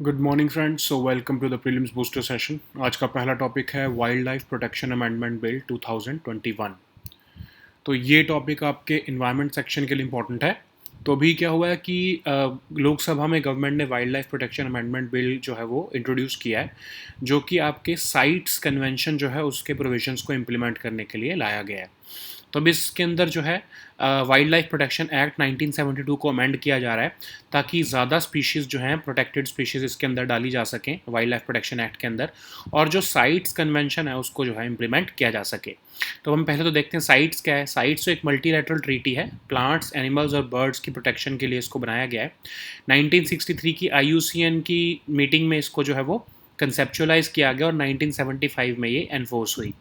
Good morning friends, so welcome to the prelims booster session. आज का पहला topic है wildlife protection amendment bill 2021। तो ये टॉपिक आपके इन्वायरमेंट सेक्शन के लिए इम्पोर्टेंट है। तो अभी क्या हुआ है कि लोकसभा में गवर्नमेंट ने wild life protection amendment bill जो है वो इंट्रोड्यूस किया है, जो कि आपके साइट्स कन्वेंशन जो है उसके प्रोविजंस को इम्प्लीमेंट करने के लिए लाया गया है। तो अब इसके अंदर जो है वाइल्ड लाइफ प्रोटेक्शन एक्ट 1972 को अमेंड किया जा रहा है, ताकि ज़्यादा स्पीशीज़ जो हैं प्रोटेक्टेड स्पीशीज़ इसके अंदर डाली जा सकें वाइल्ड लाइफ प्रोटेक्शन एक्ट के अंदर, और जो साइट्स कन्वेंशन है उसको जो है इम्प्लीमेंट किया जा सके। तो हम पहले तो देखते हैं साइट्स क्या है। साइट्स तो एक मल्टीलैटरल ट्रीटी है, प्लांट्स, एनिमल्स और बर्ड्स की प्रोटेक्शन के लिए इसको बनाया गया है। 1963 की IUCN की मीटिंग में इसको जो है वो कंसेप्चुअलाइज किया गया और 1975 में ये एनफोर्स हुई।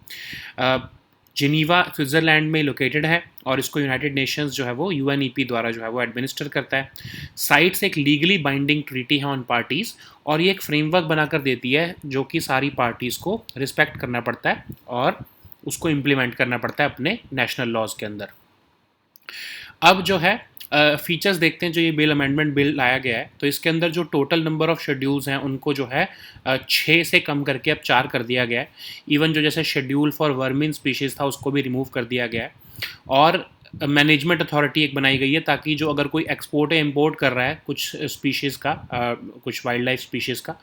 जिनीवा स्विट्ज़रलैंड में लोकेटेड है और इसको यूनाइटेड नेशंस जो है वो UNEP द्वारा जो है वो एडमिनिस्टर करता है। साइट्स एक लीगली बाइंडिंग ट्रीटी है ऑन पार्टीज़, और ये एक फ्रेमवर्क बनाकर देती है जो कि सारी पार्टीज़ को रिस्पेक्ट करना पड़ता है और उसको इम्प्लीमेंट करना पड़ता है अपने नेशनल लॉज के अंदर। अब जो है फीचर्स देखते हैं जो ये बिल अमेंडमेंट बिल लाया गया है। तो इसके अंदर जो टोटल नंबर ऑफ़ शेड्यूल्स हैं उनको जो है 6 से कम करके अब 4 कर दिया गया है। इवन जो जैसे शेड्यूल फॉर वर्मिन स्पीशीज़ था उसको भी रिमूव कर दिया गया है, और मैनेजमेंट अथॉरिटी एक बनाई गई है, ताकि जो अगर कोई एक्सपोर्ट या इम्पोर्ट कर रहा है कुछ स्पीशीज़ का, कुछ वाइल्ड लाइफ स्पीशीज़ का,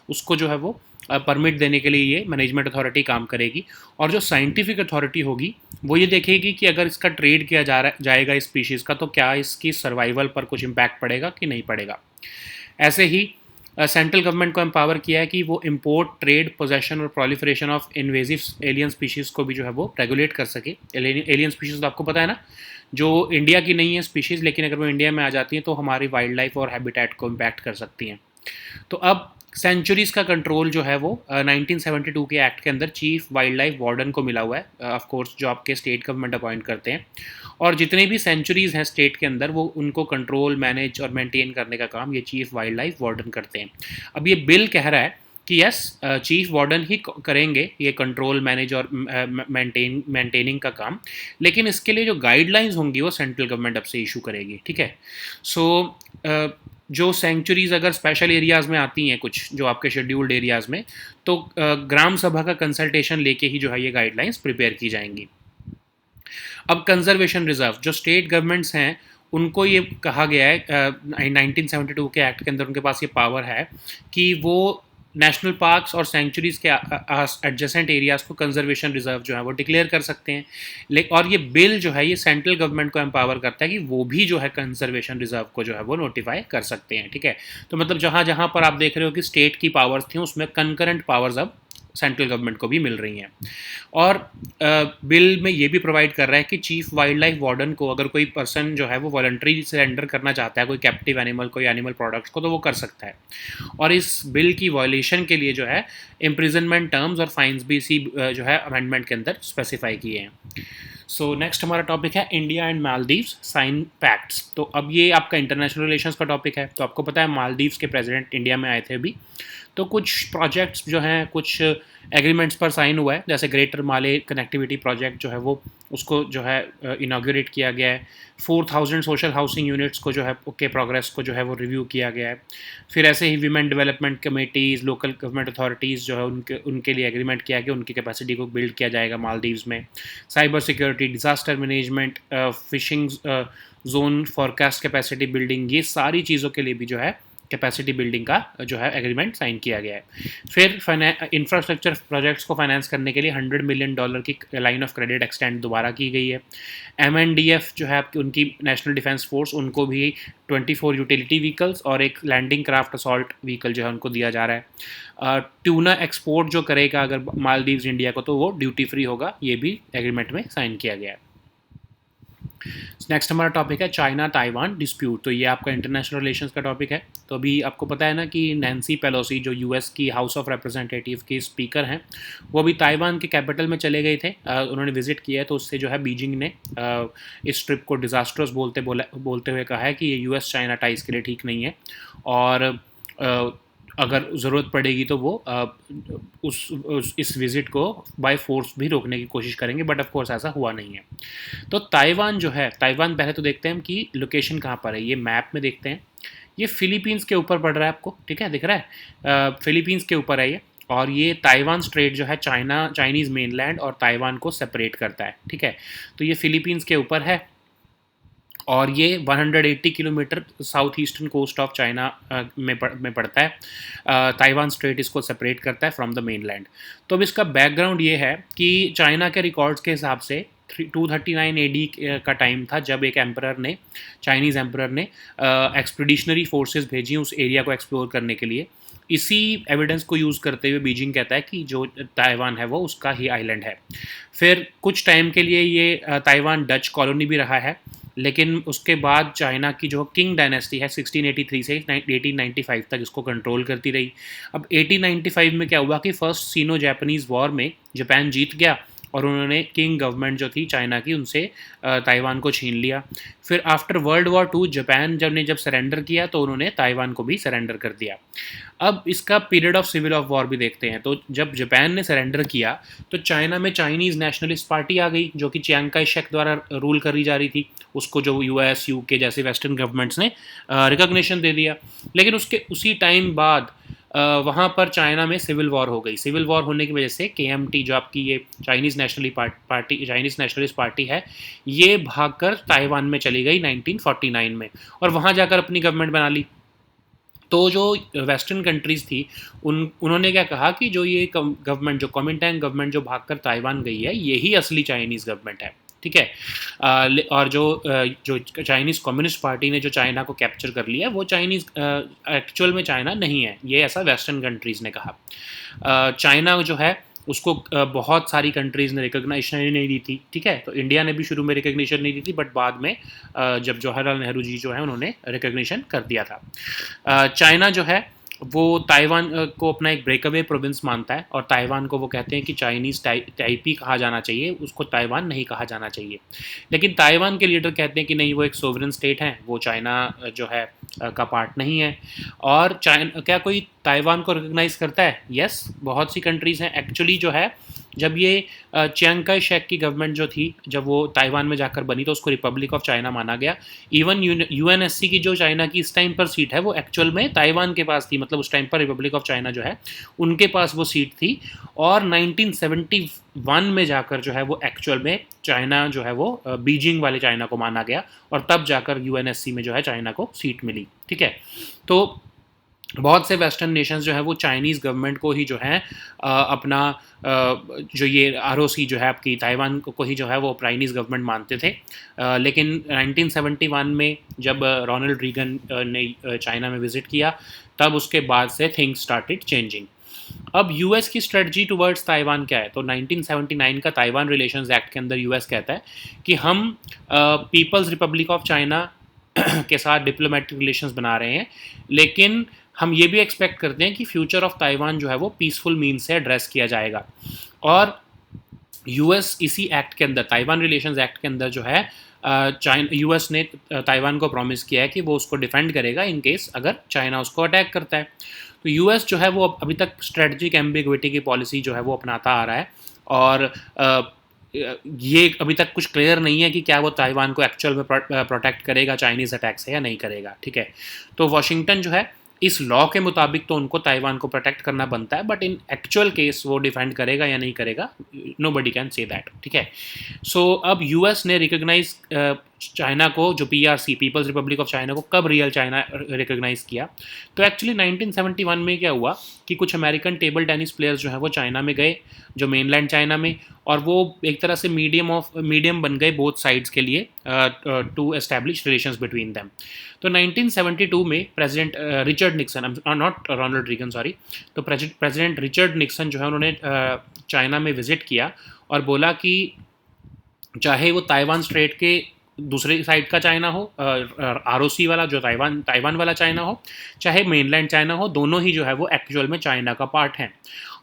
उसको जो है वो परमिट देने के लिए ये मैनेजमेंट अथॉरिटी काम करेगी। और जो साइंटिफिक अथॉरिटी होगी वो ये देखेगी कि अगर इसका ट्रेड किया जाएगा इस स्पीशीज़ का, तो क्या इसकी सर्वाइवल पर कुछ इम्पैक्ट पड़ेगा कि नहीं पड़ेगा। ऐसे ही सेंट्रल गवर्नमेंट को एम्पावर किया है कि वो इम्पोर्ट, ट्रेड, पोजेशन और proliferation of invasive alien species को भी जो है वो रेगुलेट कर सके। एलियन स्पीशीज़ तो आपको पता है ना, जो इंडिया की नहीं है स्पीशीज़, लेकिन अगर वो इंडिया में आ जाती हैं तो हमारी वाइल्ड लाइफ और हैबिटेट को इम्पैक्ट कर सकती हैं। तो अब सेंचुरीज़ का कंट्रोल जो है वो 1972 के एक्ट के अंदर चीफ वाइल्ड लाइफ वार्डन को मिला हुआ है, ऑफ कोर्स जो आपके स्टेट गवर्नमेंट अपॉइंट करते हैं। और जितने भी सेंचुरीज़ हैं स्टेट के अंदर वो उनको कंट्रोल, मैनेज और मेंटेन करने का काम ये चीफ वाइल्ड लाइफ वार्डन करते हैं। अब ये बिल कह रहा है कि यस, चीफ वार्डन ही करेंगे ये कंट्रोल, मैनेज और मेंटेनिंग का काम, लेकिन इसके लिए जो गाइडलाइंस होंगी वो सेंट्रल गवर्नमेंट अब से इशू करेगी। ठीक है। सो जो सेंचुरीज़ अगर स्पेशल एरियाज़ में आती हैं, कुछ जो आपके शेड्यूल्ड एरियाज़ में, तो ग्राम सभा का कंसल्टेशन लेके ही जो है ये गाइडलाइंस प्रिपेयर की जाएंगी। अब कंजर्वेशन रिजर्व जो स्टेट गवर्नमेंट्स हैं उनको ये कहा गया है 1972 के एक्ट के अंदर उनके पास ये पावर है कि वो नेशनल पार्क्स और सेंचुरीज़ के एडजेसेंट एरियाज़ को कंजर्वेशन रिजर्व जो है वो डिक्लेयर कर सकते हैं। और ये बिल जो है ये सेंट्रल गवर्नमेंट को एम्पावर करता है कि वो भी जो है कंजर्वेशन रिजर्व को जो है वो नोटिफाई कर सकते हैं। ठीक है। तो मतलब जहाँ जहाँ पर आप देख रहे हो कि स्टेट की पावर्स थी उसमें कंकरेंट पावर्स अब सेंट्रल गवर्नमेंट को भी मिल रही हैं। और बिल में ये भी प्रोवाइड कर रहा है कि चीफ वाइल्ड लाइफ वार्डन को अगर कोई पर्सन जो है वो वॉलंटरी सरेंडर करना चाहता है कोई कैप्टिव एनिमल, कोई एनिमल प्रोडक्ट्स को, तो वो कर सकता है। और इस बिल की वायलेशन के लिए जो है इम्प्रिजनमेंट टर्म्स और फाइन्स भी इसी जो है अमेंडमेंट के अंदर स्पेसिफाई किए हैं। सो नेक्स्ट हमारा टॉपिक है India and Maldives sign pacts. तो अब ये आपका इंटरनेशनल रिलेशंस का टॉपिक है। तो आपको पता है मालदीव्स के प्रेसिडेंट इंडिया में आए थे अभी, तो कुछ प्रोजेक्ट्स जो हैं, कुछ एग्रीमेंट्स पर साइन हुआ है, जैसे ग्रेटर माले कनेक्टिविटी प्रोजेक्ट जो है वो उसको जो है इनाग्रेट किया गया है। 4000 सोशल हाउसिंग यूनिट्स को जो है के प्रोग्रेस को जो है वो रिव्यू किया गया है। फिर ऐसे ही women development committees, local government authorities जो है उनके लिए एग्रीमेंट किया गया, उनकी कैपेसिटी को बिल्ड किया जाएगा मालदीव्स में। Cyber security, disaster management, fishing zone forecast capacity building, ये सारी चीज़ों के लिए भी जो है कैपेसिटी बिल्डिंग का जो है एग्रीमेंट साइन किया गया है। फिर इंफ्रास्ट्रक्चर प्रोजेक्ट्स को फाइनेंस करने के लिए $100 मिलियन की लाइन ऑफ क्रेडिट एक्सटेंड दोबारा की गई है। MNDF जो है आपकी उनकी नेशनल डिफेंस फोर्स, उनको भी 24 यूटिलिटी व्हीकल्स और एक लैंडिंग क्राफ्ट असॉल्ट व्हीकल जो है उनको दिया जा रहा है। ट्यूना एक्सपोर्ट जो करेगा अगर मालदीव्स इंडिया को, तो वो ड्यूटी फ्री होगा, ये भी एग्रीमेंट में साइन किया गया है। नेक्स्ट हमारा टॉपिक है चाइना ताइवान डिस्प्यूट। तो ये आपका इंटरनेशनल रिलेशंस का टॉपिक है। तो अभी आपको पता है ना कि नैन्सी पेलोसी जो US की हाउस ऑफ रिप्रेजेंटेटिव की स्पीकर हैं, वो अभी ताइवान के कैपिटल में चले गए थे, उन्होंने विजिट किया है। तो उससे जो है बीजिंग ने इस ट्रिप को डिज़ास्ट्रस बोलते हुए कहा है कि ये US चाइना टाइज के लिए ठीक नहीं है, और अगर ज़रूरत पड़ेगी तो वो इस विज़िट को बाय फोर्स भी रोकने की कोशिश करेंगे, बट ऑफ कोर्स ऐसा हुआ नहीं है। तो ताइवान जो है, ताइवान पहले तो देखते हैं कि लोकेशन कहाँ पर है। ये मैप में देखते हैं ये फिलीपींस के ऊपर पड़ रहा है आपको, ठीक है, दिख रहा है, फिलीपींस के ऊपर है ये। और ये ताइवान स्ट्रेट जो है चाइनीज़ मेनलैंड और ताइवान को सेपरेट करता है, ठीक है। तो ये फिलीपींस के ऊपर है और ये 180 kilometre south eastern coast of China में पड़ता है। ताइवान स्ट्रेट इसको सेपरेट करता है फ्रॉम द मेनलैंड। तो अब इसका बैकग्राउंड ये है कि चाइना के रिकॉर्ड्स के हिसाब से 239 AD का टाइम था जब एक एम्परर ने, चाइनीज़ एम्परर ने एक्सपीडिशनरी फोर्सेस भेजी उस एरिया को एक्सप्लोर करने के लिए। इसी एविडेंस को यूज़ करते हुए बीजिंग कहता है कि जो ताइवान है वो उसका ही आइलैंड है। फिर कुछ टाइम के लिए ये ताइवान डच कॉलोनी भी रहा है, लेकिन उसके बाद चाइना की जो किंग डायनेस्टी है 1683 से 1895 तक इसको कंट्रोल करती रही। अब 1895 में क्या हुआ कि फर्स्ट सीनो जापानीज़ वॉर में जापान जीत गया और उन्होंने किंग गवर्नमेंट जो थी चाइना की उनसे ताइवान को छीन लिया। फिर आफ्टर वर्ल्ड वॉर 2 जापान जब सरेंडर किया तो उन्होंने ताइवान को भी सरेंडर कर दिया। अब इसका period of civil of war भी देखते हैं। तो जब जापान ने सरेंडर किया तो चाइना में चाइनीज़ नेशनलिस्ट पार्टी आ गई जो कि चियांग काई शेक द्वारा रूल करी जा रही थी। उसको जो यूएस यूके जैसे वेस्टर्न गवर्नमेंट्स ने रिकॉग्निशन दे दिया। लेकिन उसके उसी टाइम बाद वहाँ पर चाइना में सिविल वॉर हो गई। सिविल वॉर होने की वजह से केएमटी जो आपकी ये चाइनीज़ नेशनलिस्ट पार्टी है, ये भागकर ताइवान में चली गई 1949 में और वहाँ जाकर अपनी गवर्नमेंट बना ली। तो जो वेस्टर्न कंट्रीज़ थी उन्होंने क्या कहा कि जो ये गवर्नमेंट, जो कॉमिंटांग गवर्नमेंट जो भागकर ताइवान गई है, यही असली चाइनीज़ गवर्नमेंट है, ठीक है। और जो चाइनीज़ कम्युनिस्ट पार्टी ने जो चाइना को कैप्चर कर लिया वो चाइनीज़ एक्चुअल में चाइना नहीं है, ये ऐसा वेस्टर्न कंट्रीज़ ने कहा। चाइना जो है उसको बहुत सारी कंट्रीज़ ने रिकग्निशन ही नहीं दी थी, ठीक है। तो इंडिया ने भी शुरू में रिकग्निशन नहीं दी थी, बट बाद में जब जवाहरलाल नेहरू जी जो है उन्होंने रिकग्निशन कर दिया था। चाइना जो है वो ताइवान को अपना एक ब्रेकअवे प्रोविंस मानता है और ताइवान को वो कहते हैं कि चाइनीज़ टाइपी कहा जाना चाहिए, उसको ताइवान नहीं कहा जाना चाहिए। लेकिन ताइवान के लीडर कहते हैं कि नहीं, वो एक सोवरेन स्टेट है, वो चाइना जो है का पार्ट नहीं है। और चाइना, क्या कोई ताइवान को रिकग्नाइज़ करता है? यस, बहुत सी कंट्रीज़ हैं एक्चुअली जो है। जब ये चियांग काई शेक की गवर्नमेंट जो थी, जब वो ताइवान में जाकर बनी तो उसको रिपब्लिक ऑफ चाइना माना गया। इवन यूएनएससी की जो चाइना की इस टाइम पर सीट है वो एक्चुअल में ताइवान के पास थी, मतलब उस टाइम पर रिपब्लिक ऑफ चाइना जो है उनके पास वो सीट थी। और 1971 में जाकर जो है वो एक्चुअल में चाइना जो है वो बीजिंग वाले चाइना को माना गया और तब जाकर यूएनएससी में जो है चाइना को सीट मिली, ठीक है। तो बहुत से वेस्टर्न नेशंस जो है वो चाइनीज़ गवर्नमेंट को ही जो है अपना जो ये आरओसी जो है आपकी ताइवान को ही जो है वो चाइनीज़ गवर्नमेंट मानते थे। लेकिन 1971 में जब रोनाल्ड रीगन ने चाइना में विज़िट किया तब उसके बाद से थिंग्स स्टार्टेड चेंजिंग। अब यूएस की स्ट्रेटजी टुवर्ड्स ताइवान क्या है? तो 1979 का ताइवान रिलेशंस एक्ट के अंदर यूएस कहता है कि हम पीपल्स रिपब्लिक ऑफ चाइना के साथ डिप्लोमेटिक रिलेशंस बना रहे हैं, लेकिन हम ये भी एक्सपेक्ट करते हैं कि फ्यूचर ऑफ ताइवान जो है वो पीसफुल मीन से एड्रेस किया जाएगा। और यूएस इसी एक्ट के अंदर, ताइवान रिलेशंस एक्ट के अंदर जो है यूएस ने ताइवान को प्रॉमिस किया है कि वो उसको डिफेंड करेगा इन केस अगर चाइना उसको अटैक करता है। तो यूएस जो है वो अभी तक स्ट्रेटजिक एम्बिग्विटी की पॉलिसी जो है वो अपनाता आ रहा है और ये अभी तक कुछ क्लियर नहीं है कि क्या वो ताइवान को एक्चुअल में प्रोटेक्ट करेगा चाइनीज़ अटैक से या नहीं करेगा, ठीक है। तो वॉशिंगटन जो है इस लॉ के मुताबिक तो उनको ताइवान को प्रोटेक्ट करना बनता है, बट इन एक्चुअल केस वो डिफेंड करेगा या नहीं करेगा, नोबडी कैन से दैट, ठीक है। सो अब यूएस ने रिकग्नाइज चाइना को, जो PRC People's Republic of China को कब रियल चाइना रिकग्नाइज किया? तो एक्चुअली 1971 में क्या हुआ कि कुछ अमेरिकन टेबल टेनिस प्लेयर्स जो है वो चाइना में गए, जो मेनलैंड चाइना में, और वो एक तरह से मीडियम बन गए बोथ साइड्स के लिए to establish relations between them. तो 1972 में president Richard Nixon, not Ronald Reagan sorry, तो प्रेसिडेंट रिचर्ड निक्सन जो है उन्होंने चाइना में विजिट किया और बोला कि चाहे वो ताइवान स्ट्रेट के दूसरे साइड का चाइना हो, आरओसी वाला जो ताइवान वाला चाइना हो, चाहे मेनलैंड चाइना हो, दोनों ही जो है वो एक्चुअल में चाइना का पार्ट हैं।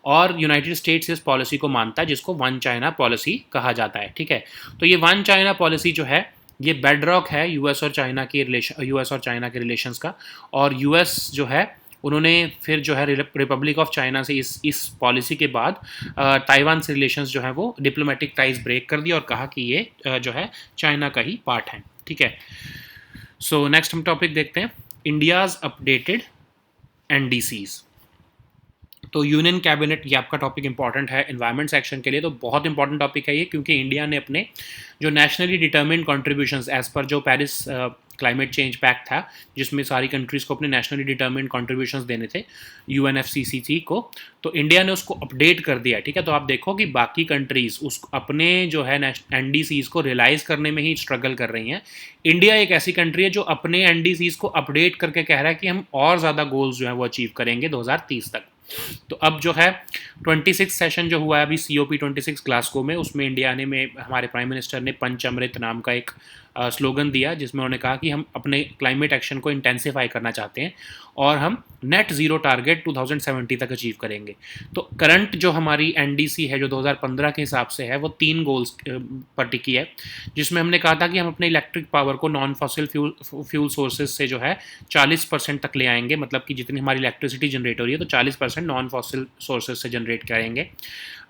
और यूनाइटेड स्टेट्स इस पॉलिसी को मानता है जिसको वन चाइना पॉलिसी कहा जाता है, ठीक है। तो ये वन चाइना पॉलिसी जो है ये बेडरॉक है यूएस और चाइना के रिलेशंस का। और यूएस जो है उन्होंने फिर जो है रिपब्लिक ऑफ चाइना से इस पॉलिसी के बाद ताइवान से रिलेशंस जो है वो डिप्लोमेटिक टाइज ब्रेक कर दिया और कहा कि ये जो है चाइना का ही पार्ट है, ठीक है। सो नेक्स्ट हम टॉपिक देखते हैं। India's updated NDCs. तो यूनियन कैबिनेट, ये आपका टॉपिक इंपॉर्टेंट है एनवायरमेंट सेक्शन के लिए, तो बहुत इंपॉर्टेंट टॉपिक है ये, क्योंकि इंडिया ने अपने जो nationally determined contributions as per जो पेरिस क्लाइमेट चेंज पैक्ट था, जिसमें सारी कंट्रीज़ को अपने नेशनली डिटर्मिन्ड कॉन्ट्रीब्यूशंस देने थे यूएनएफसीसीसी को, तो इंडिया ने उसको अपडेट कर दिया। ठीक है, तो आप देखो कि बाकी कंट्रीज़ उस अपने जो है एनडीसीज को रियलाइज़ करने में ही स्ट्रगल कर रही हैं। इंडिया एक ऐसी कंट्री है जो अपने एनडीसीज को अपडेट करके कह रहा है कि हम और ज़्यादा गोल्स जो है वो अचीव करेंगे 2030 तक। तो अब जो है 26 सेशन जो हुआ है अभी COP 26 ग्लासगो में, उसमें इंडिया ने में हमारे प्राइम मिनिस्टर ने पंच अमृत नाम का एक स्लोगन दिया, जिसमें उन्होंने कहा कि हम अपने क्लाइमेट एक्शन को इंटेंसिफाई करना चाहते हैं और हम नेट ज़ीरो टारगेट 2070 तक अचीव करेंगे। तो करंट जो हमारी NDC है जो 2015 के हिसाब से है, वो 3 गोल्स पर टिकी है, जिसमें हमने कहा था कि हम अपने इलेक्ट्रिक पावर को नॉन फॉसिल फ्यूल सोर्सेज से जो है 40% तक ले आएंगे, मतलब कि जितनी हमारी इलेक्ट्रिसिटी जनरेट हो रही है तो 40% नॉन फॉसिल सोर्सेज से जनरेट करेंगे।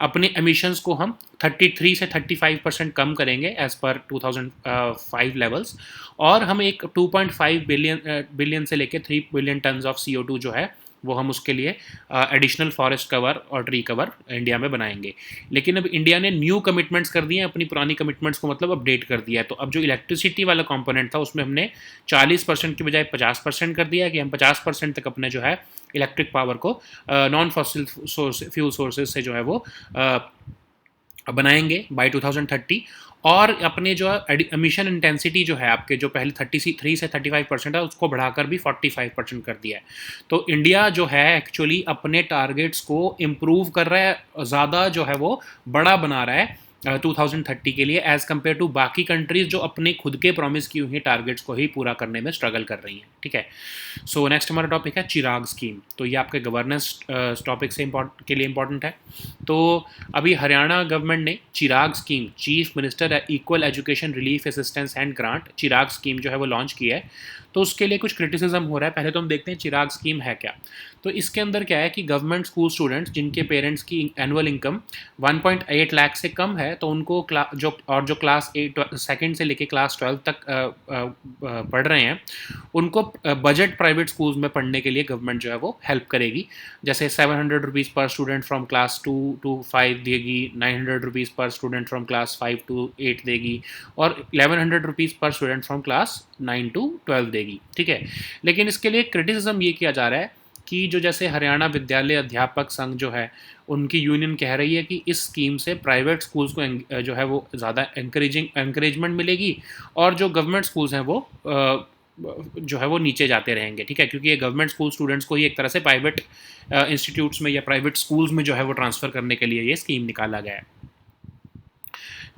अपने एमिशंस को हम 33 से 35% कम करेंगे एज पर 2005 लेवल्स, और हम एक 2.5 बिलियन से लेकर 3 बिलियन टन्स ऑफ CO2 जो है वो हम उसके लिए एडिशनल फॉरेस्ट कवर और ट्री कवर इंडिया में बनाएंगे। लेकिन अब इंडिया ने न्यू कमिटमेंट्स कर दिए हैं, अपनी पुरानी कमिटमेंट्स को मतलब अपडेट कर दिया है। तो अब जो इलेक्ट्रिसिटी वाला कंपोनेंट था उसमें हमने 40% की बजाय 50% कर दिया है, कि हम 50% तक अपने जो है इलेक्ट्रिक पावर को नॉन फॉसिल फ्यूल सोर्सेज से जो है वो बनाएंगे बाय 2030। और अपने जो एमिशन इंटेंसिटी जो है आपके जो पहले 33 से 35% है उसको बढ़ाकर भी 45% कर दिया है। तो इंडिया जो है एक्चुअली अपने टारगेट्स को इम्प्रूव कर रहा है, ज़्यादा जो है वो बड़ा बना रहा है 2030 के लिए, एज़ कम्पेयर टू बाकी कंट्रीज़ जो अपने खुद के प्रॉमिस की हुई टारगेट्स को ही पूरा करने में स्ट्रगल कर रही हैं। ठीक है, सो नेक्स्ट हमारा टॉपिक है चिराग स्कीम। तो ये आपके गवर्नेंस टॉपिक से के लिए इंपॉर्टेंट है। तो अभी हरियाणा गवर्नमेंट ने Chirag scheme, chief minister equal education relief assistance and grant, Chirag scheme जो है वो लॉन्च की है। तो उसके लिए कुछ क्रिटिसिज्म हो रहा है। पहले तो हम देखते हैं चिराग स्कीम है क्या। तो इसके अंदर क्या है कि गवर्नमेंट स्कूल स्टूडेंट्स जिनके पेरेंट्स की एनुअल इनकम 1.8 लाख से कम है, तो उनको जो क्लास 8 सेकेंड से लेके क्लास 12 तक पढ़ रहे हैं, उनको बजट प्राइवेट स्कूल्स में पढ़ने के लिए गवर्नमेंट जो है वो हेल्प करेगी। जैसे 700 रुपीज़ पर स्टूडेंट फ्रॉम क्लास 2 to 5 देगी, 900 रुपीज़ पर स्टूडेंट फ्रॉम क्लास 5 to 8 देगी, और 1100 रुपीज़ पर स्टूडेंट फ्रॉम क्लास 9 to 12 देगी। ठीक है, लेकिन इसके लिए क्रिटिसिज्म ये किया जा रहा है कि जो जैसे हरियाणा विद्यालय अध्यापक संघ जो है, उनकी यूनियन कह रही है कि इस स्कीम से प्राइवेट स्कूल्स को जो है वो ज़्यादा एनकरेजमेंट मिलेगी, और जो गवर्नमेंट स्कूल्स हैं वो जो है वो नीचे जाते रहेंगे। ठीक है, क्योंकि ये गवर्नमेंट स्कूल स्टूडेंट्स को ही एक तरह से प्राइवेट इंस्टीट्यूट्स में या प्राइवेट स्कूल्स में जो है वो ट्रांसफ़र करने के लिए ये स्कीम निकाला गया है।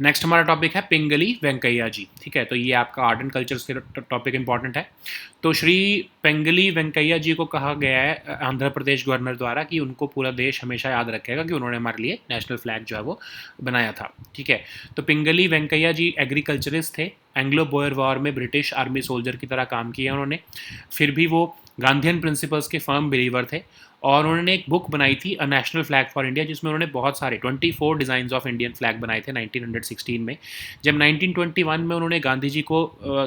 नेक्स्ट हमारा टॉपिक है पिंगली वेंकैया जी। ठीक है, तो ये आपका आर्ट एंड कल्चर के टॉपिक इंपॉर्टेंट है। तो श्री पिंगली वेंकैया जी को कहा गया है आंध्र प्रदेश गवर्नर द्वारा कि उनको पूरा देश हमेशा याद रखेगा कि उन्होंने हमारे लिए नेशनल फ्लैग जो है वो बनाया था। ठीक है, तो पिंगली वेंकैया जी एग्रीकल्चरिस्ट थे, एंग्लो बोयर वॉर में ब्रिटिश आर्मी सोल्जर की तरह काम किया उन्होंने। फिर भी वो गांधीयन प्रिंसिपल्स के फर्म बिलीवर थे, और उन्होंने एक बुक बनाई थी a national flag for India, जिसमें उन्होंने बहुत सारे 24 डिज़ाइंस ऑफ इंडियन फ्लैग बनाए थे 1916 में। जब 1921 में उन्होंने गांधी जी को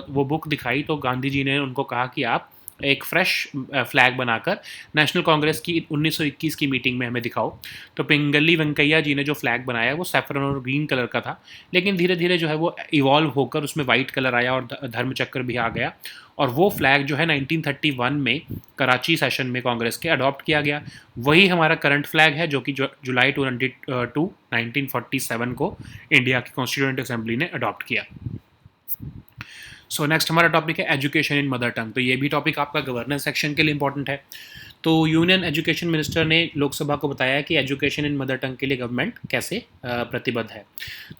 वो बुक दिखाई, तो गांधी जी ने उनको कहा कि आप एक फ्रेश फ्लैग बनाकर नेशनल कांग्रेस की 1921 की मीटिंग में हमें दिखाओ। तो पिंगली वेंकैया जी ने जो फ्लैग बनाया वो सैफरन और ग्रीन कलर का था, लेकिन धीरे धीरे जो है वो इवॉल्व होकर उसमें वाइट कलर आया और धर्मचक्र भी आ गया, और वो फ्लैग जो है 1931 में कराची सेशन में कांग्रेस के अडॉप्ट किया गया। वही हमारा करंट फ्लैग है, जो कि जुलाई 1947 को इंडिया की कॉन्स्टिट्यूएंट असेंबली ने अडॉप्ट किया। सो नेक्स्ट हमारा टॉपिक है एजुकेशन इन मदर टंग। तो ये भी टॉपिक आपका गवर्नेंस सेक्शन के लिए इंपॉर्टेंट है। तो यूनियन एजुकेशन मिनिस्टर ने लोकसभा को बताया कि एजुकेशन इन मदर टंग के लिए गवर्नमेंट कैसे प्रतिबद्ध है।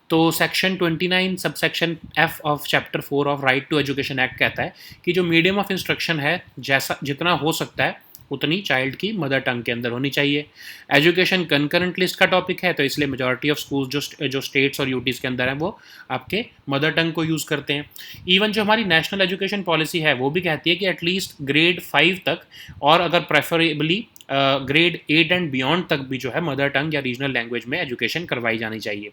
तो section 29 sub section F of chapter 4 of right to education act कहता है कि जो मीडियम ऑफ इंस्ट्रक्शन है जितना हो सकता है उतनी चाइल्ड की मदर टंग के अंदर होनी चाहिए। एजुकेशन कंकरेंट लिस्ट का टॉपिक है, तो इसलिए मेजॉरिटी ऑफ स्कूल्स जो स्टेट्स और यूटीज़ के अंदर हैं वो आपके मदर टंग को यूज़ करते हैं। इवन जो हमारी नेशनल एजुकेशन पॉलिसी है वो भी कहती है कि एटलीस्ट ग्रेड 5 तक, और अगर प्रेफरेबली ग्रेड 8 एंड बियॉन्ड तक भी जो है मदर टंग या रीजनल लैंग्वेज में एजुकेशन करवाई जानी चाहिए।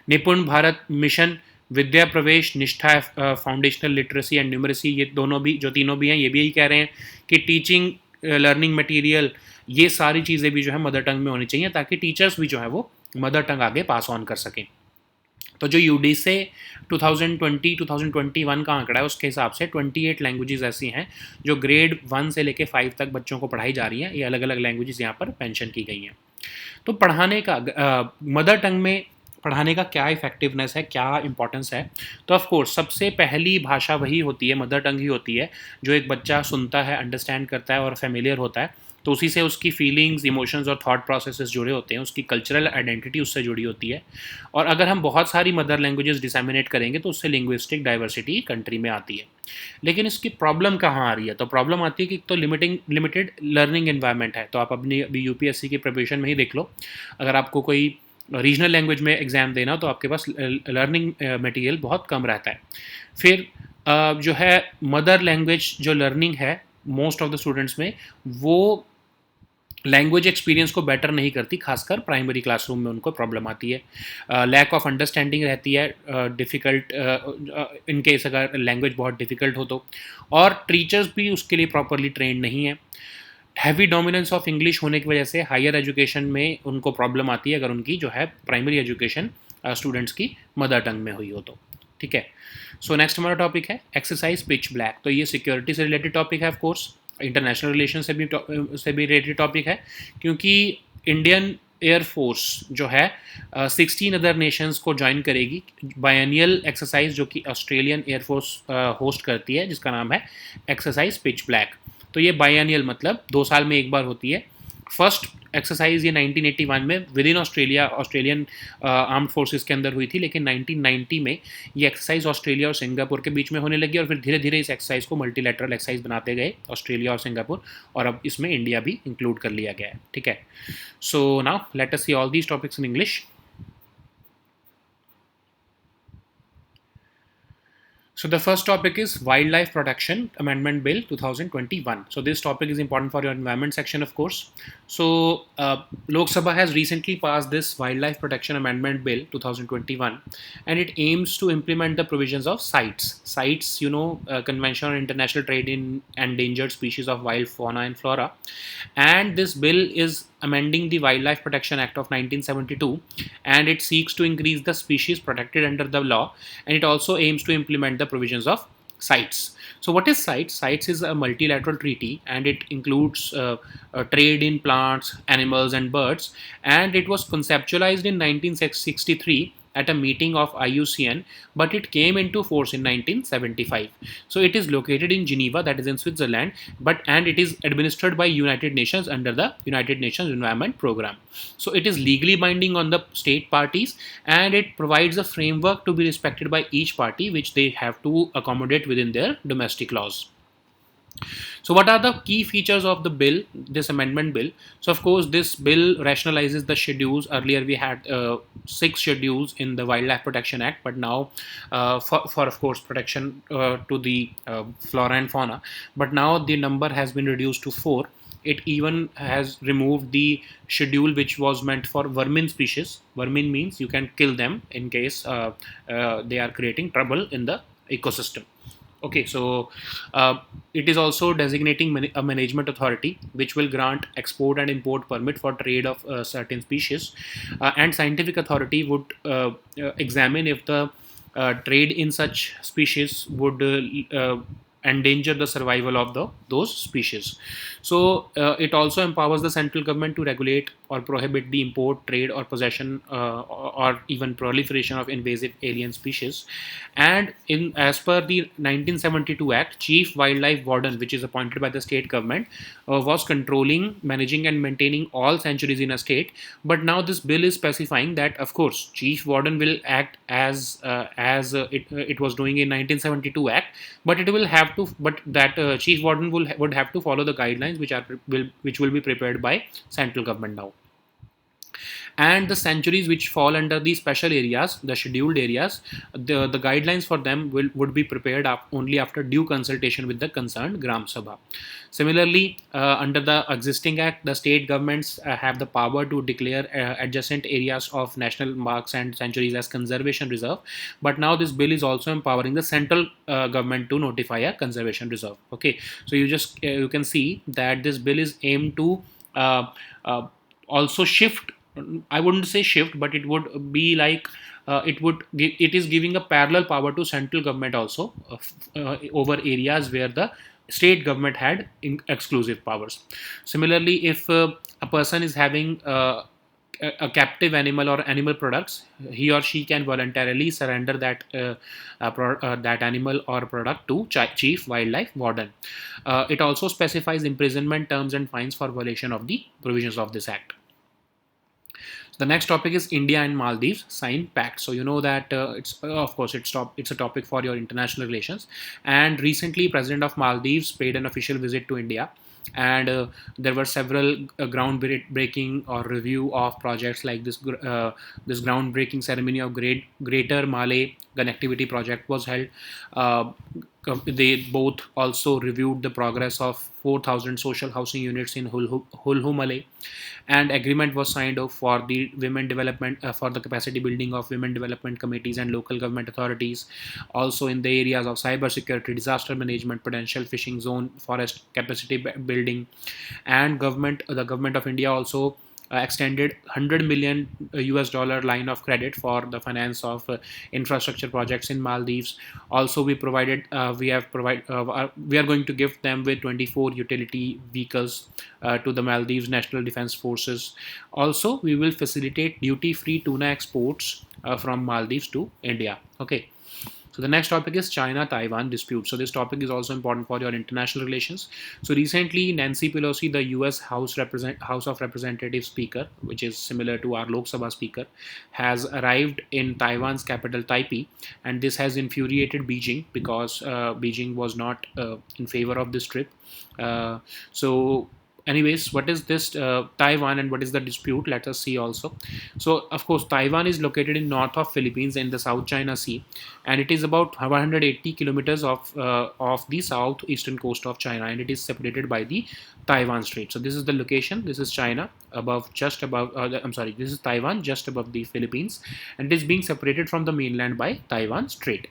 निपुण भारत मिशन विद्या प्रवेश, निष्ठा, फाउंडेशनल लिटरेसी एंड न्यूमरेसी, ये दोनों भी जो तीनों भी हैं ये भी यही कह रहे हैं कि टीचिंग, लर्निंग मटेरियल, ये सारी चीज़ें भी जो है मदर टंग में होनी चाहिए ताकि टीचर्स भी जो है वो मदर टंग आगे पास ऑन कर सकें। तो जो यूडी से 2020-2021 का आंकड़ा है उसके हिसाब से 28 लैंग्वेजेस ऐसी हैं जो ग्रेड 1 से लेके 5 तक बच्चों को पढ़ाई जा रही हैं। ये अलग अलग लैंग्वेजेस यहाँ पर मेंशन की गई हैं। तो पढ़ाने का मदर टंग में पढ़ाने का क्या इफेक्टिवनेस है, क्या इंपॉर्टेंस है? तो ऑफ कोर्स सबसे पहली भाषा वही होती है, मदर टंग ही होती है, जो एक बच्चा सुनता है, अंडरस्टैंड करता है और फेमिलियर होता है। तो उसी से उसकी फीलिंग्स, इमोशंस और थॉट प्रोसेसेस जुड़े होते हैं, उसकी कल्चरल आइडेंटिटी उससे जुड़ी होती है। और अगर हम बहुत सारी मदर लैंग्वेजेस डिसैमिनेट करेंगे तो उससे लिंग्विस्टिक डाइवर्सिटी कंट्री में आती है। लेकिन इसकी प्रॉब्लम कहाँ आ रही है? तो प्रॉब्लम आती है कि तो लिमिटेड लर्निंग एनवायरनमेंट है। तो आप अपनी अभी यूपीएससी की प्रिपरेशन में ही देख लो, अगर आपको कोई रीजनल लैंग्वेज में एग्ज़ाम देना तो आपके पास लर्निंग मटेरियल बहुत कम रहता है। फिर जो है मदर लैंग्वेज जो लर्निंग है मोस्ट ऑफ द स्टूडेंट्स में, वो लैंग्वेज एक्सपीरियंस को बेटर नहीं करती, खासकर प्राइमरी क्लासरूम में उनको प्रॉब्लम आती है। लैक ऑफ अंडरस्टैंडिंग रहती है, डिफ़िकल्ट इन केस अगर लैंग्वेज बहुत डिफ़िकल्ट हो तो, और टीचर्स भी उसके लिए प्रॉपरली ट्रेंड नहीं है। हैवी डोमिनेंस ऑफ इंग्लिश होने की वजह से हायर एजुकेशन में उनको प्रॉब्लम आती है अगर उनकी जो है प्राइमरी एजुकेशन स्टूडेंट्स की मदर टंग में हुई हो तो। ठीक है, सो नेक्स्ट हमारा टॉपिक है एक्सरसाइज पिच ब्लैक। तो ये सिक्योरिटी से रिलेटेड टॉपिक है, ऑफ कोर्स इंटरनेशनल रिलेशन से भी रिलेटेड टॉपिक है, क्योंकि इंडियन एयरफोर्स जो है 16 अदर नेशंस को ज्वाइन करेगी बायनियल एक्सरसाइज जो कि ऑस्ट्रेलियन एयरफोर्स होस्ट करती है, जिसका नाम है एक्सरसाइज पिच ब्लैक। तो ये बायनियल मतलब 2 साल में एक बार होती है। फर्स्ट एक्सरसाइज ये 1981 में with in Australian armed forces के अंदर हुई थी, लेकिन 1990 में ये एक्सरसाइज ऑस्ट्रेलिया और सिंगापुर के बीच में होने लगी और फिर धीरे धीरे इस एक्सरसाइज को मल्टीलैटरल एक्सरसाइज बनाते गए ऑस्ट्रेलिया और सिंगापुर, और अब इसमें इंडिया भी इंक्लूड कर लिया गया है। ठीक है, so now let us see all these topics in English. So the first topic is Wildlife Protection Amendment Bill 2021. So this topic is important for your environment section, of course. So Lok Sabha has recently passed this Wildlife Protection Amendment Bill 2021, and it aims to implement the provisions of CITES. CITES, you know, Convention on International Trade in Endangered Species of Wild Fauna and Flora. And this bill is amending the Wildlife Protection Act of 1972, and it seeks to increase the species protected under the law, and it also aims to implement the provisions of CITES. So what is CITES? CITES is a multilateral treaty, and it includes trade in plants, animals and birds, and it was conceptualized in 1963 at a meeting of IUCN, but it came into force in 1975. So it is located in Geneva, that is in Switzerland, and it is administered by United Nations under the United Nations Environment Program. So it is legally binding on the state parties, and it provides a framework to be respected by each party, which they have to accommodate within their domestic laws. So what are the key features of the bill, this amendment bill? So of course this bill rationalizes the schedules. Earlier we had 6 schedules in the Wildlife Protection Act, but now for of course protection to the flora and fauna, but now the number has been reduced to 4. It even has removed the schedule which was meant for vermin species. Vermin means you can kill them in case they are creating trouble in the ecosystem. Okay, so it is also designating a management authority which will grant export and import permit for trade of certain species, and scientific authority would examine if the trade in such species would endanger the survival of those species. So it also empowers the central government to regulate or prohibit the import, trade, or possession or even proliferation of invasive alien species. And as per the 1972 Act, Chief Wildlife Warden, which is appointed by the state government, was controlling, managing, and maintaining all sanctuaries in a state. But now this bill is specifying that, of course, Chief Warden will act as it was doing in 1972 Act, but it will have to, but that Chief Warden would have to follow the guidelines which will be prepared by central government now. And the sanctuaries which fall under the special areas, the scheduled areas, the guidelines for them would be prepared only after due consultation with the concerned Gram Sabha. Similarly, under the existing act, the state governments have the power to declare adjacent areas of national parks and sanctuaries as conservation reserve. But now this bill is also empowering the central government to notify a conservation reserve. Okay, so you can see that this bill is aimed to uh, uh, also shift. I wouldn't say shift, but it would be like it is giving a parallel power to central government also over areas where the state government had exclusive powers. Similarly, if a person is having a captive animal or animal products, he or she can voluntarily surrender that animal or product to chief wildlife warden. It also specifies imprisonment terms and fines for violation of the provisions of this act. The next topic is India and Maldives sign pact. So you know that it's of course it's a topic for your international relations. And recently, President of Maldives paid an official visit to India, and there were several groundbreaking or review of projects like this groundbreaking ceremony of Greater Malay Connectivity Project was held. Uh, they both also reviewed the progress of 4,000 social housing units in Hulhu Malay, and agreement was signed off for the women development for the capacity building of women development committees and local government authorities, also in the areas of cyber security, disaster management, potential fishing zone, forest capacity building. And the government of India also extended 100 million US dollar line of credit for the finance of infrastructure projects in Maldives. Also, we are going to give them with 24 utility vehicles to the Maldives National Defense Forces. Also, we will facilitate duty-free tuna exports from Maldives to India. Okay. So the next topic is China-Taiwan dispute. So this topic is also important for your international relations. So recently, Nancy Pelosi, the U.S. House of Representatives Speaker, which is similar to our Lok Sabha Speaker, has arrived in Taiwan's capital Taipei, and this has infuriated Beijing because Beijing was not in favor of this trip. So anyways, what is this Taiwan and what is the dispute? Let us see also. So of course, Taiwan is located in north of Philippines in the South China Sea, and it is about 180 kilometers of the southeastern coast of China, and it is separated by the Taiwan Strait. So this is the location. This is China just above. I'm sorry. This is Taiwan just above the Philippines, and it is being separated from the mainland by Taiwan Strait.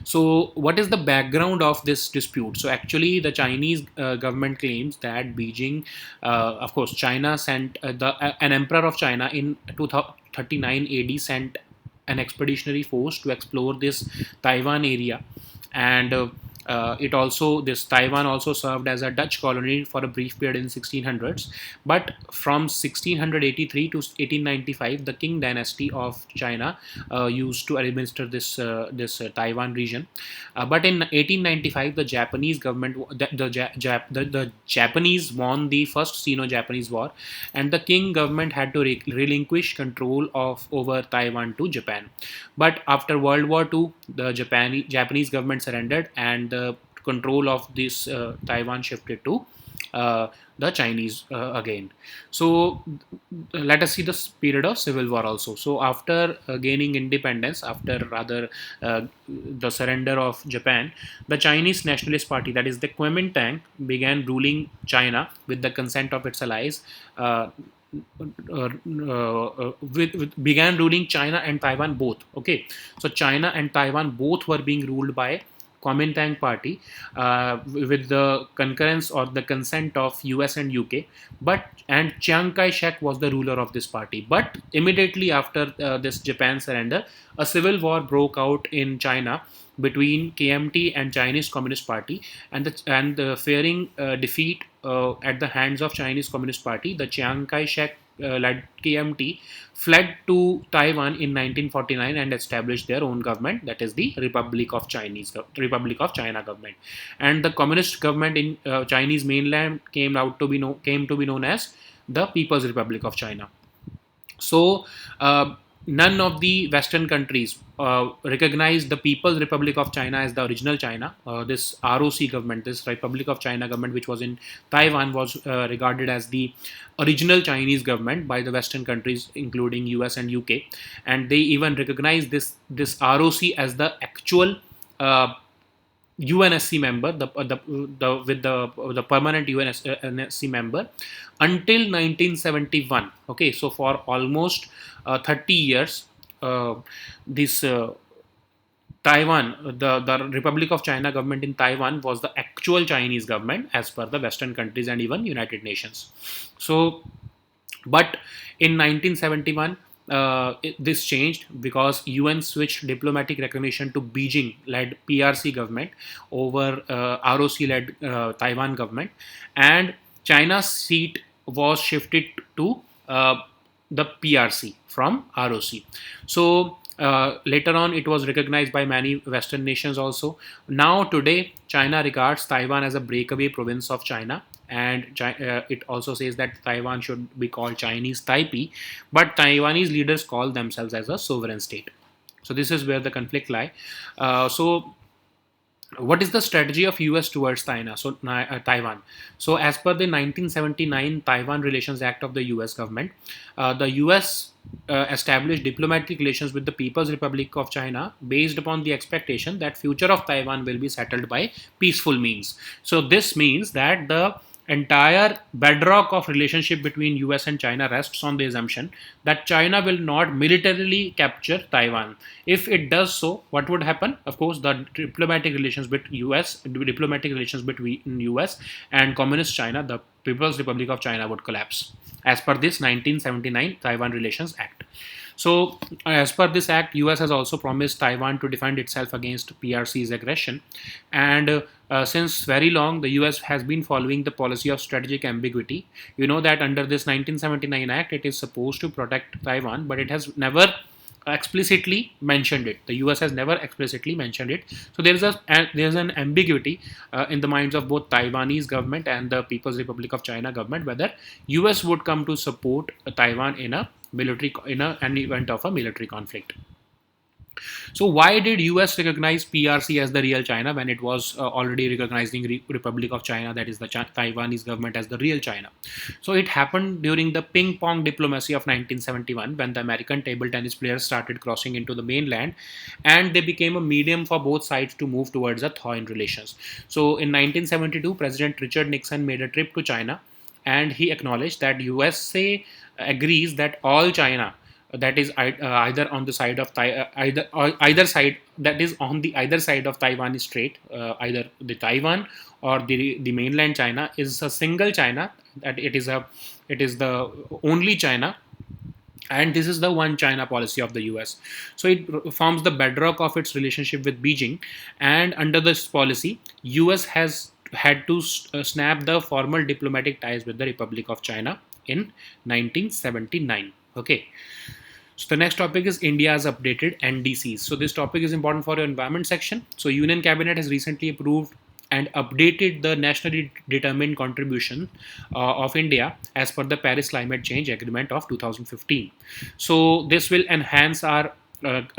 So, what is the background of this dispute? So, actually, the Chinese government claims that Beijing, of course, China sent an emperor of China in 239 AD sent an expeditionary force to explore this Taiwan area, and this Taiwan also served as a Dutch colony for a brief period in 1600s. But from 1683 to 1895, the Qing dynasty of China used to administer this Taiwan region. But in 1895, the Japanese government, the Japanese won the first Sino-Japanese War, and the Qing government had to relinquish control of over Taiwan to Japan. But after World War II, the Japanese government surrendered, and the control of this Taiwan shifted to the Chinese again. So let us see the period of civil war also. So after gaining independence, after rather the surrender of Japan, the Chinese Nationalist Party, that is the Kuomintang, began ruling China with the consent of its allies. Began ruling China and Taiwan both. Okay, so China and Taiwan both were being ruled by Kuomintang party with the concurrence or the consent of US and UK. And Chiang Kai-shek was the ruler of this party. But immediately after this Japan surrender, a civil war broke out in China between KMT and Chinese Communist Party, and the fearing defeat at the hands of Chinese Communist Party, the Chiang Kai-shek led KMT fled to Taiwan in 1949 and established their own government, that is the Republic of China government. And the communist government in Chinese mainland came to be known as the People's Republic of China. So none of the Western countries recognized the People's Republic of China as the original China. This ROC government, this Republic of China government, which was in Taiwan, was regarded as the original Chinese government by the Western countries, including US and UK, and they even recognized this ROC as the actual UNSC member, the permanent UNSC member until 1971. Okay, so for almost 30 years, this Taiwan, the Republic of China government in Taiwan was the actual Chinese government as per the Western countries and even United Nations. So, but in 1971, this changed because UN switched diplomatic recognition to Beijing-led PRC government over ROC-led Taiwan government, and China's seat was shifted to the PRC from ROC. So later on, it was recognized by many Western nations also. Now, today, China regards Taiwan as a breakaway province of China, and it also says that Taiwan should be called Chinese Taipei, but Taiwanese leaders call themselves as a sovereign state. So this is where the conflict lie. So what is the strategy of US towards Taiwan? So as per the 1979 Taiwan Relations Act of the US government, the US established diplomatic relations with the People's Republic of China based upon the expectation that future of Taiwan will be settled by peaceful means. So this means that the entire bedrock of relationship between US and China rests on the assumption that China will not militarily capture Taiwan. If it does so, what would happen? Of course, the diplomatic relations between US and Communist China, the People's Republic of China, would collapse, as per this 1979 Taiwan Relations Act. So, as per this act, US has also promised Taiwan to defend itself against PRC's aggression. And since very long, the US has been following the policy of strategic ambiguity. You know that under this 1979 act, it is supposed to protect Taiwan, but it has never explicitly mentioned it. The US has never explicitly mentioned it. So there's an ambiguity in the minds of both Taiwanese government and the People's Republic of China government whether US would come to support Taiwan in an event of a military conflict. So why did US recognize PRC as the real China when it was already recognizing Republic of China, that is the Taiwanese government, as the real China? So it happened during the ping pong diplomacy of 1971 when the American table tennis players started crossing into the mainland, and they became a medium for both sides to move towards a thaw in relations. So in 1972, President Richard Nixon made a trip to China, and he acknowledged that USA agrees that all China, that is either on the side of either side, that is on the either side of Taiwan Strait, either the Taiwan or the mainland China, is a single China, that it is the only China, and this is the one China policy of the US. So it forms the bedrock of its relationship with Beijing, and under this policy, US has had to snap the formal diplomatic ties with the Republic of China in 1979. Okay. So the next topic is India's updated NDCs. So this topic is important for your environment section. So Union Cabinet has recently approved and updated the nationally determined contribution of India as per the Paris Climate Change Agreement of 2015. So this will enhance our and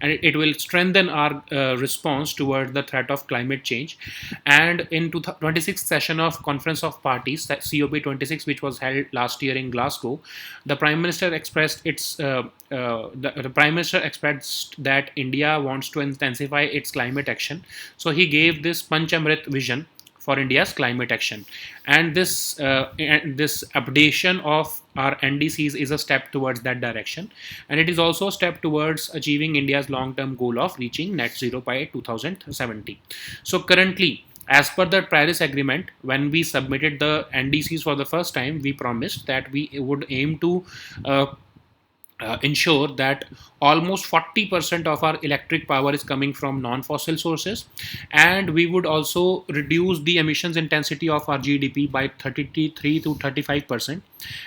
it will strengthen our response toward the threat of climate change. And in 26th session of Conference of Parties, COP26, which was held last year in Glasgow, the Prime Minister expressed that India wants to intensify its climate action. So he gave this Panchamrit vision for India's climate action, and this updation of our NDCs is a step towards that direction, and it is also a step towards achieving India's long-term goal of reaching net zero by 2070. So currently, as per the Paris Agreement, when we submitted the NDCs for the first time, we promised that we would aim to ensure that almost 40% of our electric power is coming from non-fossil sources, and we would also reduce the emissions intensity of our GDP by 33 to 35%,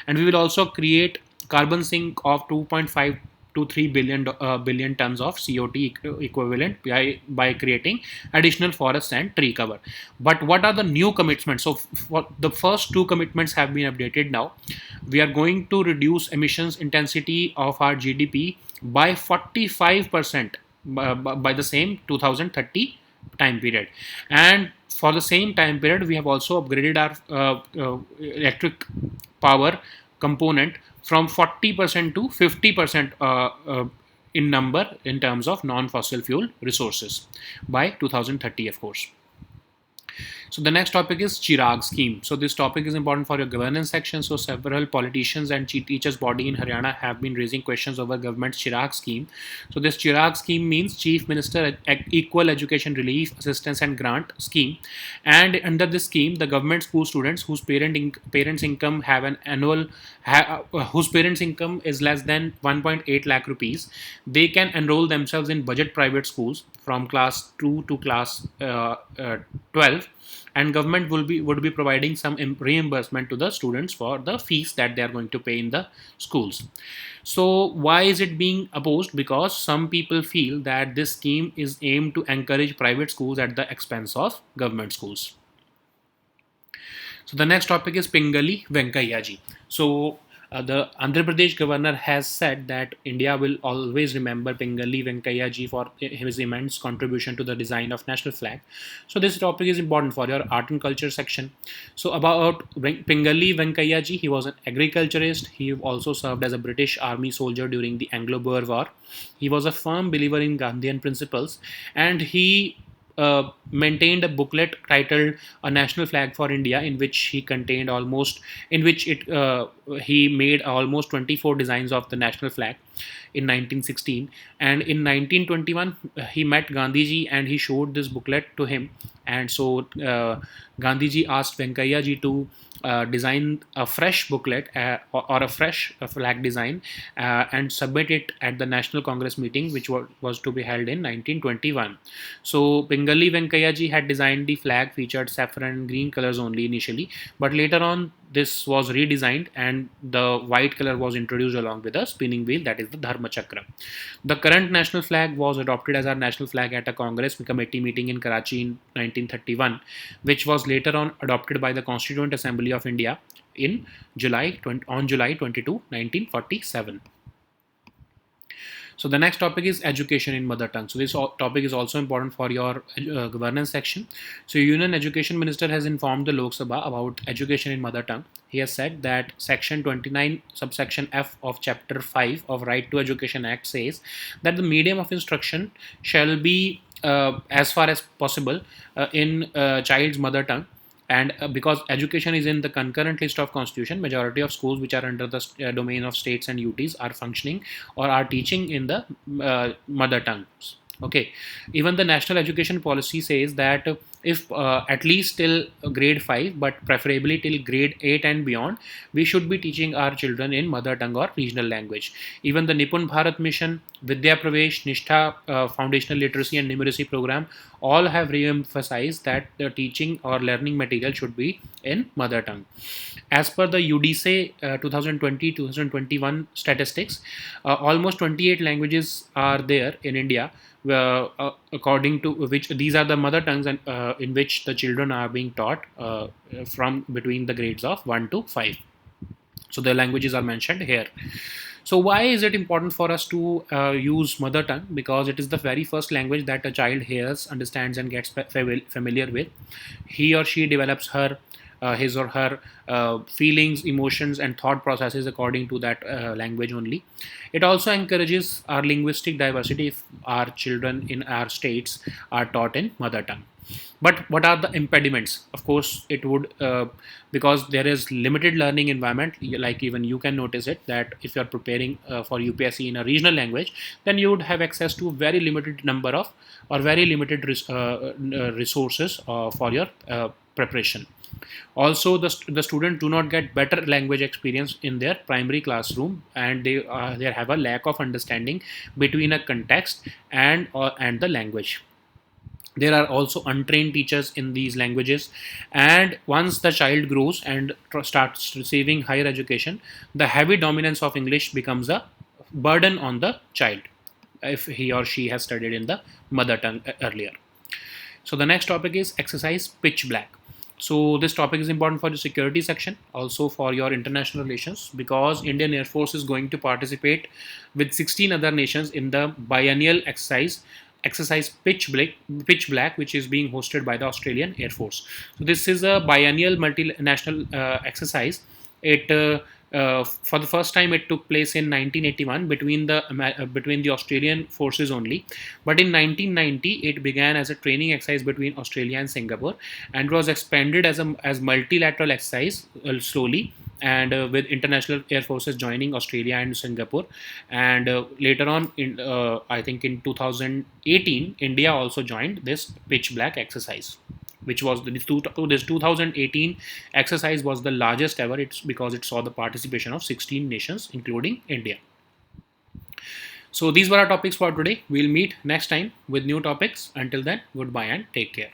and we will also create carbon sink of 2.5 to 3 billion tons of CO2 equivalent by creating additional forests and tree cover. But what are the new commitments? So the first two commitments have been updated now. We are going to reduce emissions intensity of our GDP by 45% by the same 2030 time period. And for the same time period, we have also upgraded our electric power component from 40% to 50% in number in terms of non-fossil fuel resources by 2030, of course. So the next topic is Chirag scheme. So this topic is important for your governance section. So several politicians and teachers body in Haryana have been raising questions over government's Chirag scheme. So this Chirag scheme means Chief Minister Equal Education Relief Assistance and Grant scheme. And under this scheme, the government school students whose parents' income have an annual whose parents' income is less than 1.8 lakh rupees, they can enroll themselves in budget private schools from class 2 to class 12, and government would be providing some reimbursement to the students for the fees that they are going to pay in the schools. So why is it being opposed? Because some people feel that this scheme is aimed to encourage private schools at the expense of government schools. So the next topic is Pingali Venkaiah ji. So the Andhra Pradesh governor has said that India will always remember Pingali Venkaiah ji for his immense contribution to the design of national flag. So this topic is important for your art and culture section. So about Pingali Venkaiah ji, he was an agriculturist. He also served as a British army soldier during the Anglo-Boer War. He was a firm believer in Gandhian principles, and he maintained a booklet titled "A National Flag for India," in which he made almost 24 designs of the national flag in 1916. And in 1921, he met Gandhiji and he showed this booklet to him. And so Gandhiji asked Venkaiah ji to design a fresh booklet or a fresh flag design and submit it at the National Congress meeting, which was to be held in 1921. So Pingali Venkaiah ji had designed the flag featured saffron and green colors only initially, but later on this was redesigned and the white color was introduced along with a spinning wheel, that is the Dharma Chakra. The current national flag was adopted as our national flag at a Congress committee meeting in Karachi in 1931, which was later on adopted by the Constituent Assembly of India on July 22, 1947. So the next topic is education in mother tongue. So this topic is also important for your governance section. So Union Education Minister has informed the Lok Sabha about education in mother tongue. He has said that Section 29 subsection F of Chapter 5 of Right to Education Act says that the medium of instruction shall be as far as possible in child's mother tongue. And because education is in the concurrent list of constitution, majority of schools which are under the domain of states and UTs are functioning or are teaching in the mother tongues. Okay, even the national education policy says that if at least till grade 5, but preferably till grade 8 and beyond, we should be teaching our children in mother tongue or regional language. Even the Nipun Bharat Mission, Vidya Pravesh, Nishtha Foundational Literacy and Numeracy Program all have re-emphasized that the teaching or learning material should be in mother tongue. As per the UDC 2020-2021 statistics, almost 28 languages are there in India, according to which these are the mother tongues and in which the children are being taught from between the grades of 1 to 5. So the languages are mentioned here. So why is it important for us to use mother tongue? Because it is the very first language that a child hears, understands and gets familiar with. He or she develops his or her feelings, emotions and thought processes according to that language only. It also encourages our linguistic diversity if our children in our states are taught in mother tongue. But what are the impediments? Of course, it would because there is limited learning environment, like even you can notice it, that if you are preparing for UPSC in a regional language, then you would have access to very limited number of or very limited resources for your preparation. Also, the students do not get better language experience in their primary classroom, and they have a lack of understanding between a context and the language. There are also untrained teachers in these languages, and once the child grows and starts receiving higher education, the heavy dominance of English becomes a burden on the child if he or she has studied in the mother tongue earlier. So the next topic is exercise pitch black. So this topic is important for the security section, also for your international relations, because Indian Air Force is going to participate with 16 other nations in the biennial exercise pitch black, which is being hosted by the Australian Air Force. So this is a biennial multinational exercise. It For the first time it took place in 1981 between the Australian forces only, but in 1990 it began as a training exercise between Australia and Singapore, and was expanded as multilateral exercise slowly, and with international air forces joining Australia and Singapore. And later on, I think in 2018, India also joined this pitch black exercise, which was this 2018 exercise was the largest ever. It's because it saw the participation of 16 nations, including India. So these were our topics for today. We'll meet next time with new topics. Until then, goodbye and take care.